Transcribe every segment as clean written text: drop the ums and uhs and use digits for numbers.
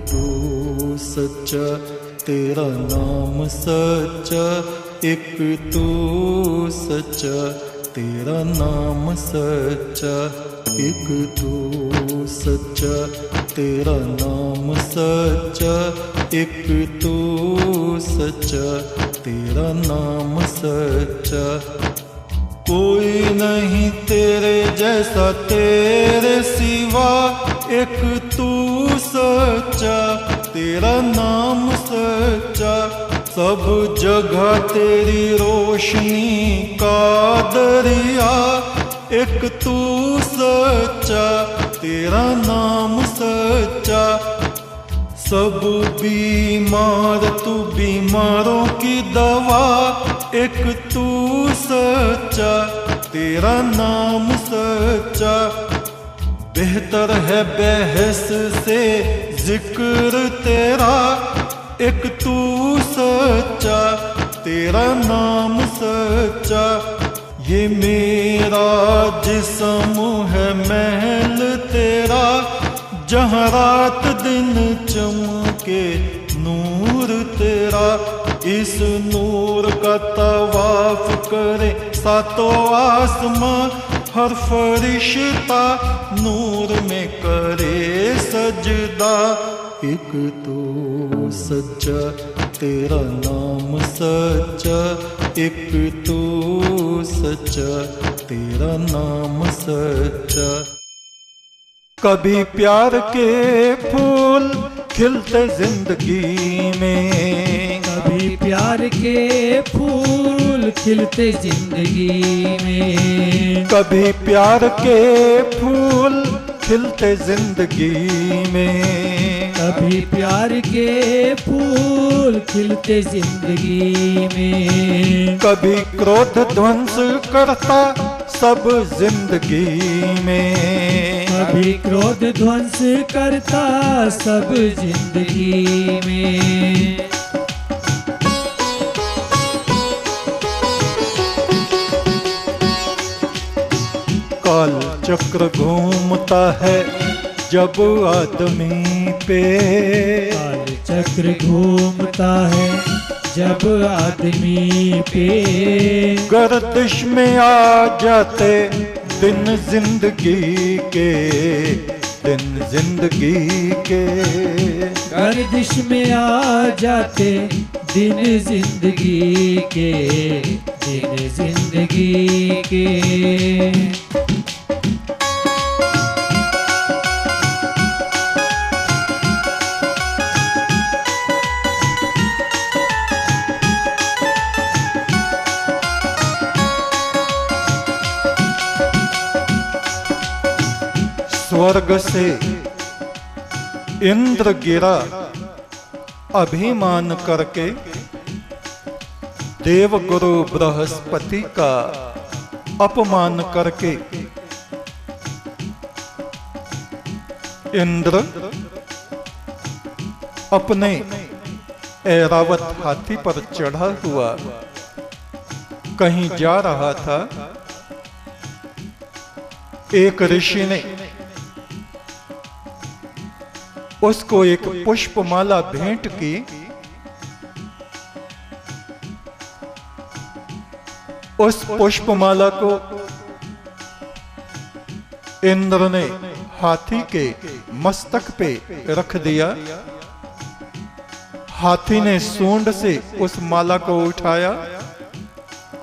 तू सच्चा, तेरा नाम सच्चा, एक तू सच्चा, तेरा नाम सच्चा, एक तू सच्चा, तेरा नाम सच्चा, एक तू सच्चा, तेरा नाम सच्चा। कोई नहीं तेरे जैसा तेरे सिवा, एक तू सच्चा, तेरा नाम सच्चा। सब जगह तेरी रोशनी का दरिया, एक तू सच्चा, तेरा नाम सच्चा। सब बीमार तू बीमारों की दवा, एक तू सच्चा, तेरा नाम सच्चा। बेहतर है बहस से जिक्र तेरा, एक तू सच्चा, तेरा नाम सच्चा। ये मेरा जिस्म है महल तेरा, जहाँ रात दिन चमके नूर तेरा। इस नूर का तवाफ करे सातों आसमां, हर फरिश्ता नूर में करे सजदा। एक तू सच्चा, तेरा नाम सच्चा, एक तू सच्चा, तेरा नाम सच्चा। कभी प्यार के फूल खिलते जिंदगी में, कभी प्यार के फूल खिलते जिंदगी में, कभी प्यार के फूल खिलते जिंदगी में, कभी प्यार के फूल खिलते जिंदगी में। कभी क्रोध ध्वंस करता सब जिंदगी में, कभी क्रोध ध्वंस करता सब जिंदगी में। काल चक्र घूमता है जब आदमी पे, काल चक्र घूमता है जब आदमी पे। गर्दिश में आ जाते दिन जिंदगी के, दिन जिंदगी के। गर्दिश में आ जाते दिन जिंदगी के, दिन जिंदगी के। स्वर्ग से इंद्र गिरा अभिमान करके, देवगुरु बृहस्पति का अपमान करके। इंद्र अपने ऐरावत हाथी पर चढ़ा हुआ कहीं जा रहा था। एक ऋषि ने उसको एक पुष्पमाला भेंट की। उस पुष्पमाला को इंद्र ने हाथी के मस्तक पे रख दिया। हाथी ने सूंड से उस माला को उठाया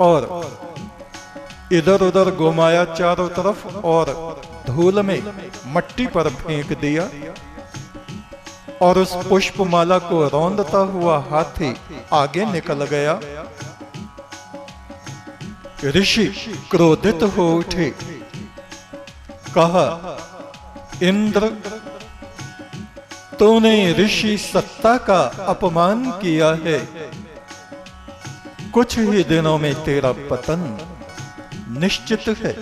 और इधर उधर घुमाया चारों तरफ और धूल में मट्टी पर फेंक दिया। और उस पुष्पमाला को रौंदता हुआ हाथी आगे निकल गया। ऋषि क्रोधित हो उठे, कहा, इंद्र, तूने ऋषि सत्ता का अपमान किया है। कुछ ही दिनों में तेरा पतन निश्चित है।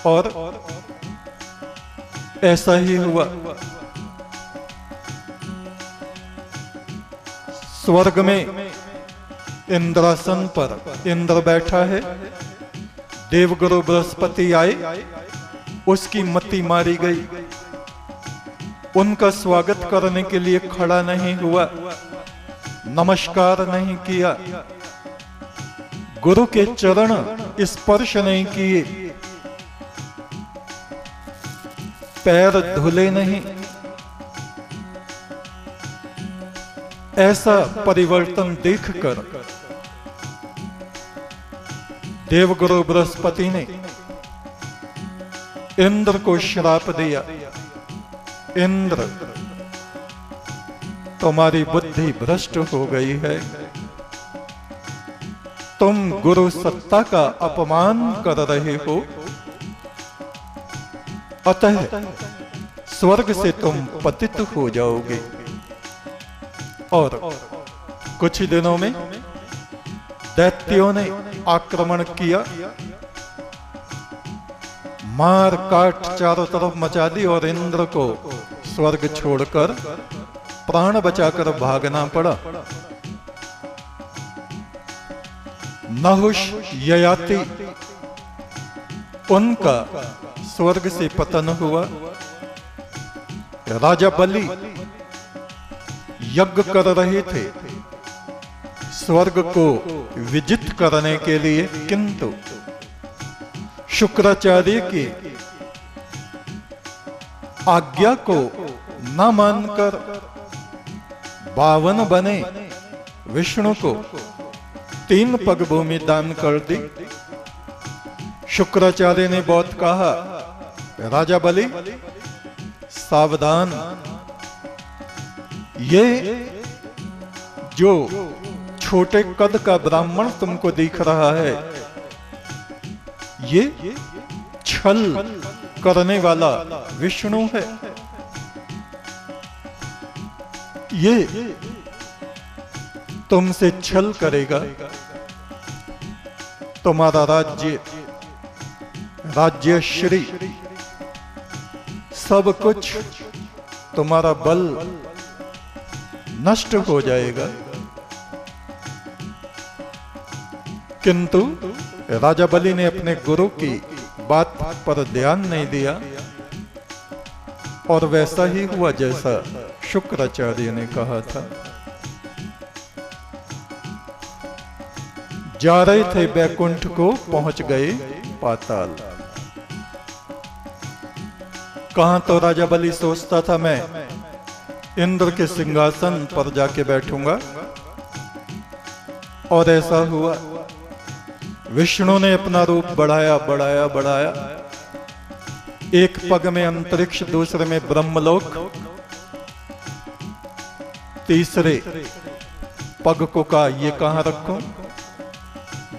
और ऐसा ही हुआ। स्वर्ग में इंद्रासन पर इंद्र बैठा है। देवगुरु बृहस्पति आए, उसकी मति मारी गई। उनका स्वागत करने के लिए खड़ा नहीं हुआ, नमस्कार नहीं किया, गुरु के चरण स्पर्श नहीं किए, पैर धुले नहीं। ऐसा परिवर्तन देखकर देवगुरु बृहस्पति ने इंद्र को श्राप दिया, इंद्र तुम्हारी बुद्धि भ्रष्ट हो गई है, तुम गुरु सत्ता का अपमान कर रहे हो, अतः स्वर्ग से तुम पतित हो जाओगे। और कुछ ही दिनों में दैत्यों ने आक्रमण किया, मार काट चारों तरफ मचा दी और इंद्र को स्वर्ग छोड़कर प्राण बचाकर भागना पड़ा। नहुष ययाति उनका स्वर्ग से पतन हुआ। राजा बलि यज्ञ कर रहे थे स्वर्ग को विजित करने के लिए, किंतु शुक्राचार्य की आज्ञा को न मानकर 52 बने विष्णु को 3 पग भूमि दान कर दी। शुक्राचार्य ने बहुत कहा, राजा बलि सावधान, ये जो छोटे कद का ब्राह्मण तुमको दिख रहा है, ये छल करने वाला विष्णु है। ये तुमसे छल करेगा, तुम्हारा राज्य श्री सब कुछ, तुम्हारा बल नष्ट हो जाएगा। किंतु राजा बलि ने अपने गुरु की बात पर ध्यान नहीं दिया और वैसा ही हुआ जैसा शुक्राचार्य ने कहा था। जा रहे थे बैकुंठ को, पहुंच गए पाताल। कहां तो राजा बलि सोचता था मैं इंद्र के सिंहासन पर जाके बैठूंगा, और ऐसा हुआ। विष्णु ने अपना रूप बढ़ाया बढ़ाया बढ़ाया, एक पग में अंतरिक्ष, दूसरे में ब्रह्मलोक, तीसरे पग को कहा ये कहां रखूं?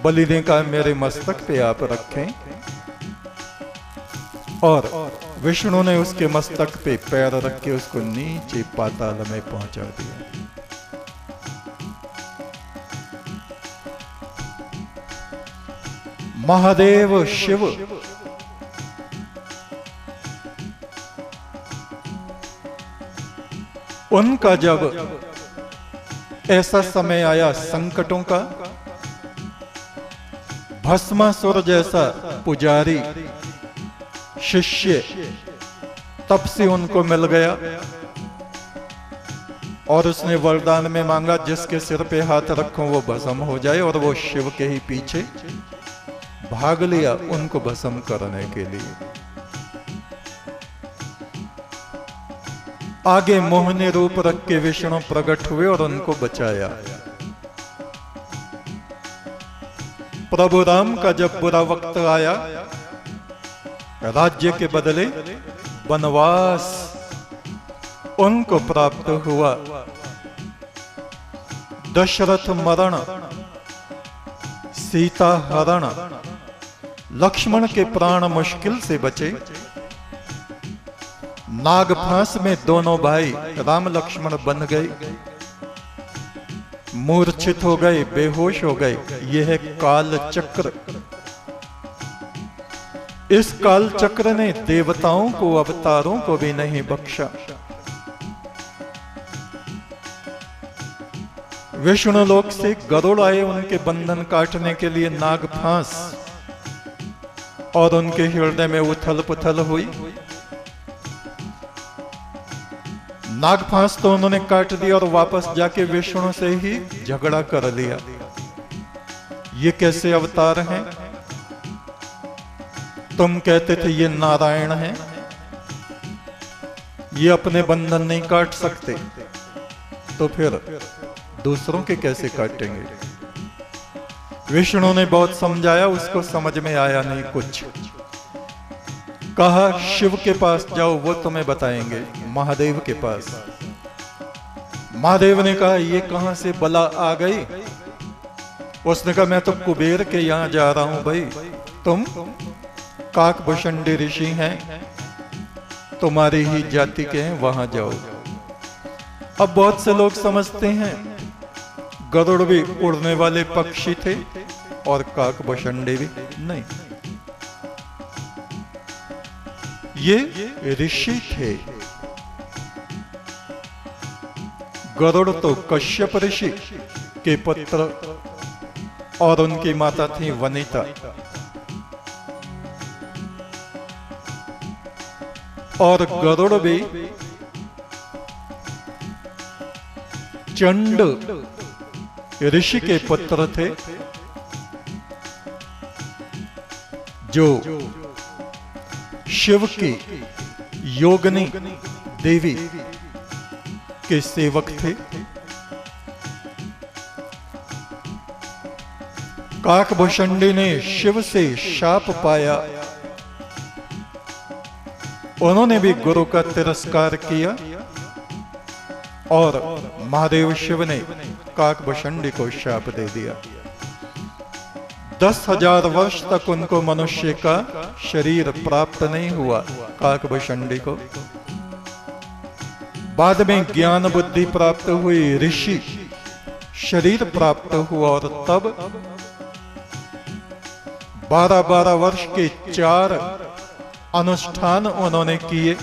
बलि ने कहा मेरे मस्तक पे आप रखें, और विष्णु ने उसके मस्तक पे पैर रख के उसको नीचे पाताल में पहुंचा दिया। महादेव शिव उनका जब ऐसा समय आया संकटों का, भस्मासुर जैसा पुजारी शिष्य तब से उनको मिल गया, और उसने वरदान में मांगा जिसके सिर पे हाथ रखूं वो भस्म हो जाए, और वो शिव के ही पीछे भाग लिया उनको भस्म करने के लिए। आगे मोहनी रूप रख के विष्णु प्रकट हुए और उनको बचाया। प्रभु राम का जब बुरा वक्त आया, राज्य के बदले वनवास उनको प्राप्त हुआ। दशरथ मरण, सीता हरण, लक्ष्मण के प्राण मुश्किल से बचे। नागफांस में दोनों भाई राम लक्ष्मण बन गए, मूर्छित हो गए, बेहोश हो गए। यह है काल चक्र। इस काल चक्र ने देवताओं को, अवतारों को भी नहीं बख्शा। विष्णु लोक से गरुड़ आए उनके बंधन काटने के लिए, नागफांस, और उनके हृदय में उथल पुथल हुई। नागफांस तो उन्होंने काट दिया और वापस जाके विष्णु से ही झगड़ा कर लिया। ये कैसे अवतार हैं? तुम कहते थे ये नारायण हैं, ये अपने बंधन नहीं काट सकते, तो फिर दूसरों के कैसे काटेंगे? विष्णु ने बहुत समझाया, उसको समझ में आया नहीं कुछ। कहा शिव के पास जाओ, वो तुम्हें बताएंगे, महादेव के पास। महादेव ने कहा ये कहां से बला आ गई? उसने कहा मैं तो कुबेर के यहां जा रहा हूं भाई, तुम काकभूषणी ऋषि हैं, तुम्हारी ही जाति के हैं, वहां जाओ। अब बहुत से लोग समझते हैं गरुड़ भी उड़ने वाले पक्षी थे और काकभूषणी भी नहीं, ये ऋषि थे। गरुड़ तो कश्यप ऋषि के पुत्र और उनकी माता थी वनिता। और गरुड़ भी चंड ऋषि के पुत्र थे, जो शिव की योगिनी देवी के सेवक थे। काकभूषणी ने शिव से शाप पाया, उन्होंने भी गुरु का तिरस्कार किया और महादेव शिव ने काकभूषणी को शाप दे दिया। 10,000 वर्ष तक उनको मनुष्य का शरीर प्राप्त नहीं हुआ काकभूषणी को। बाद में ज्ञान बुद्धि प्राप्त हुई, ऋषि शरीर प्राप्त हुआ और तब 12-12 वर्ष के 4 अनुष्ठान उन्होंने किए।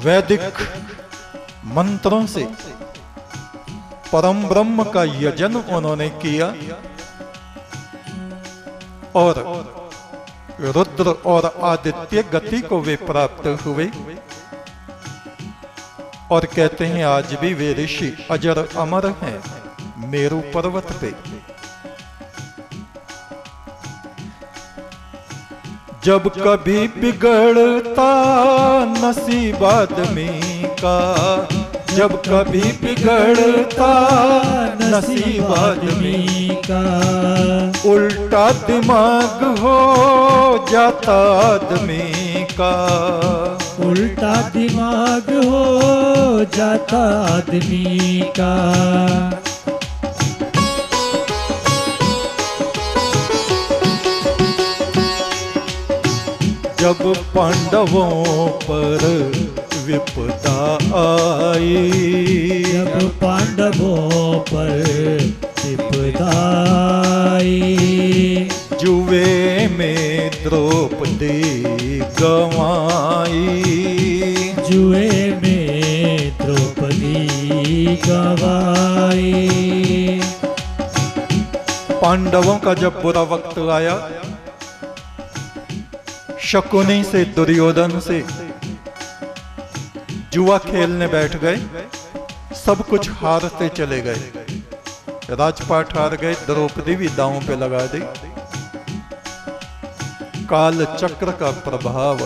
वैदिक मंत्रों से परम ब्रह्म का यजन उन्होंने किया और रुद्र और आदित्य गति को वे प्राप्त हुए। और कहते हैं आज भी वे ऋषि अजर अमर हैं मेरू पर्वत पे। जब कभी बिगड़ता नसीब आदमी का, जब कभी बिगड़ता नसीब आदमी का, उल्टा दिमाग हो जाता आदमी का, उल्टा दिमाग हो जाता आदमी का। जब पांडवों पर विपदा आई, जब पांडवों पर विपदा आई, जुए में द्रौपदी गवाई, जुए में द्रौपदी गवाई। पांडवों का जब बुरा वक्त आया, शकुनी से दुर्योधन से जुआ खेलने बैठ गए, सब कुछ हारते चले गए, राजपाट हार गए, द्रौपदी भी दांव पे लगा दी। काल चक्र का प्रभाव।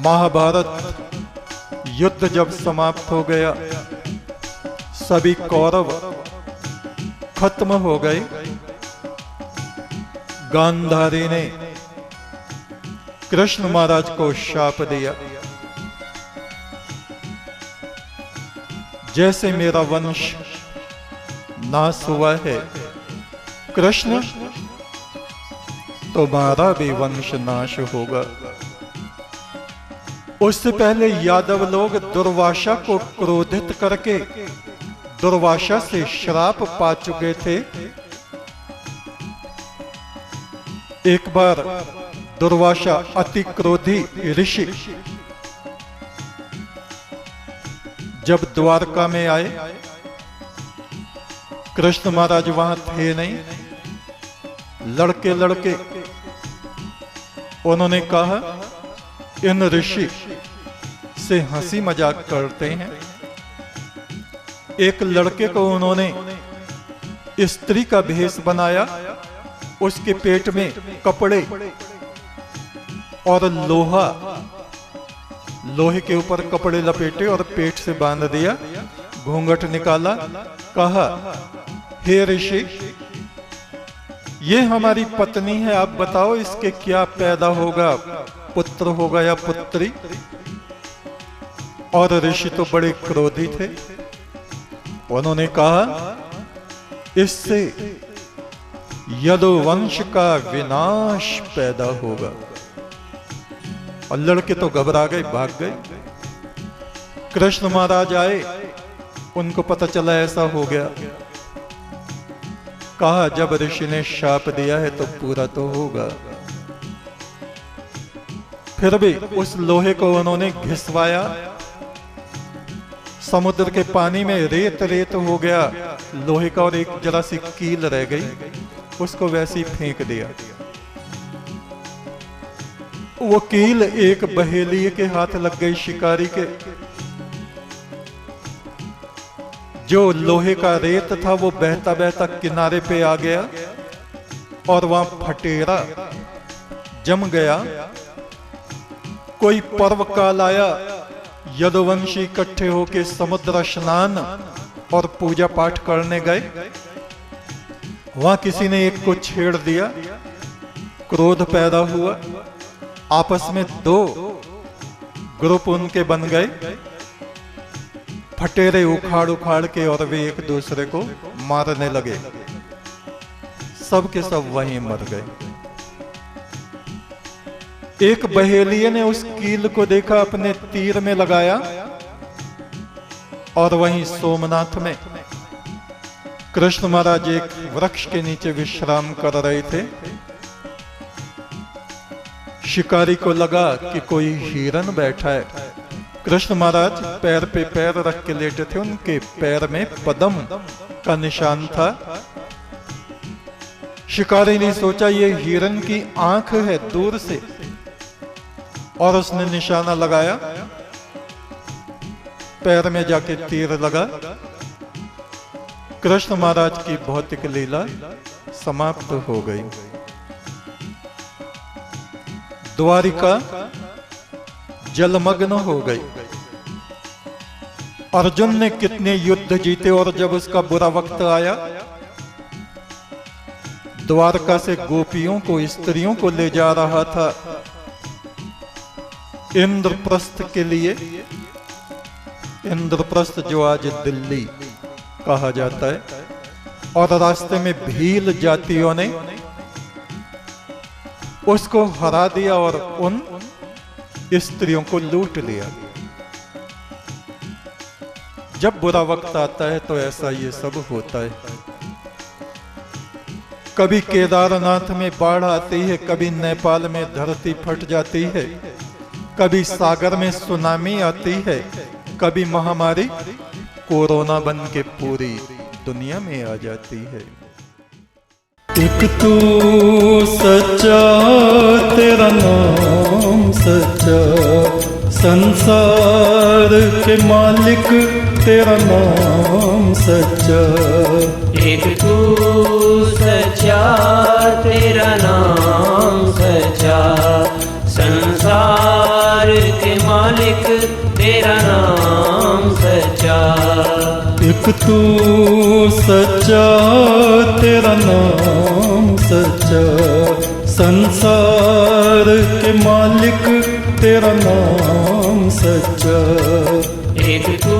महाभारत युद्ध जब समाप्त हो गया, सभी कौरव खत्म हो गए। गांधारी ने कृष्ण महाराज को शाप दिया, जैसे मेरा वंश नाश हुआ है कृष्ण, तुम्हारा भी वंश नाश होगा। उससे पहले यादव लोग दुर्वासा को क्रोधित करके दुर्वासा से श्राप पा चुके थे। एक बार दुर्वासा अति क्रोधी ऋषि जब द्वारका में आए, कृष्ण महाराज वहां थे नहीं, लड़के लड़के उन्होंने कहा, इन ऋषि से हंसी मजाक करते हैं। एक लड़के को उन्होंने स्त्री का भेष बनाया, उसके पेट में कपड़े और लोहे के ऊपर कपड़े लपेटे और पेट से बांध दिया, घूंघट निकाला, कहा, हे ऋषि, ये हमारी पत्नी है, आप बताओ इसके क्या पैदा होगा, पुत्र होगा या पुत्री? और ऋषि तो बड़े क्रोधी थे। उन्होंने कहा, इससे यदुवंश का विनाश पैदा होगा। और लड़के तो घबरा गए, भाग गए। कृष्ण महाराज आए, उनको पता चला ऐसा हो गया। कहा, जब ऋषि ने शाप दिया है तो पूरा तो होगा। फिर भी उस लोहे को उन्होंने घिसवाया, समुद्र के पानी में रेत रेत हो गया लोहे का, और एक जरा सी कील रह गई, उसको वैसे ही फेंक दिया। वो कील एक बहेलिये के हाथ लग गई, शिकारी के। जो लोहे का रेत था वो बहता बहता किनारे पे आ गया और वहां फटेरा जम गया। कोई पर्व काल आया, यदुवंशी इकट्ठे होके समुद्र स्नान और पूजा पाठ करने गए। वहां किसी ने एक को छेड़ दिया, क्रोध पैदा हुआ, आपस में दो ग्रुप उनके बन गए, फटेरे उखाड़ उखाड़ के, और वे एक दूसरे को मारने लगे। सब के सब वहीं मर गए। एक बहेलिये ने उस कील को देखा, अपने तीर में लगाया, और वहीं सोमनाथ में कृष्ण महाराज एक वृक्ष के नीचे विश्राम कर रहे थे। शिकारी को लगा कि कोई हिरन बैठा है। कृष्ण महाराज पैर पे पैर रख के लेटे थे, उनके पैर में पद्म का निशान था। शिकारी ने सोचा ये हिरन की आंख है दूर से, और उसने निशाना लगाया, पैर में जाके तीर लगा। कृष्ण महाराज की भौतिक लीला समाप्त हो गई। द्वारिका जलमग्न हो गई। अर्जुन ने कितने युद्ध जीते, और जब उसका बुरा वक्त आया, द्वारका से गोपियों को, स्त्रियों को ले जा रहा था इंद्रप्रस्थ के लिए। इंद्रप्रस्थ जो आज दिल्ली कहा जाता है, और रास्ते में भील जातियों ने उसको हरा दिया और उन स्त्रियों को लूट लिया। जब बुरा वक्त आता है तो ऐसा ये सब होता है। कभी केदारनाथ में बाढ़ आती है, कभी नेपाल में धरती फट जाती है, कभी सागर में सुनामी आती है, कभी महामारी कोरोना बन के पूरी दुनिया में आ जाती है। एक तू सच्चा, तेरा नाम सच्चा, संसार के मालिक तेरा नाम सच्चा। एक तू सच्चा, तेरा नाम सच्चा, संसार के मालिक तेरा नाम सच्चा। एक तू सच्चा, तेरा नाम सच्चा, संसार के मालिक तेरा नाम सच्चा। एक तू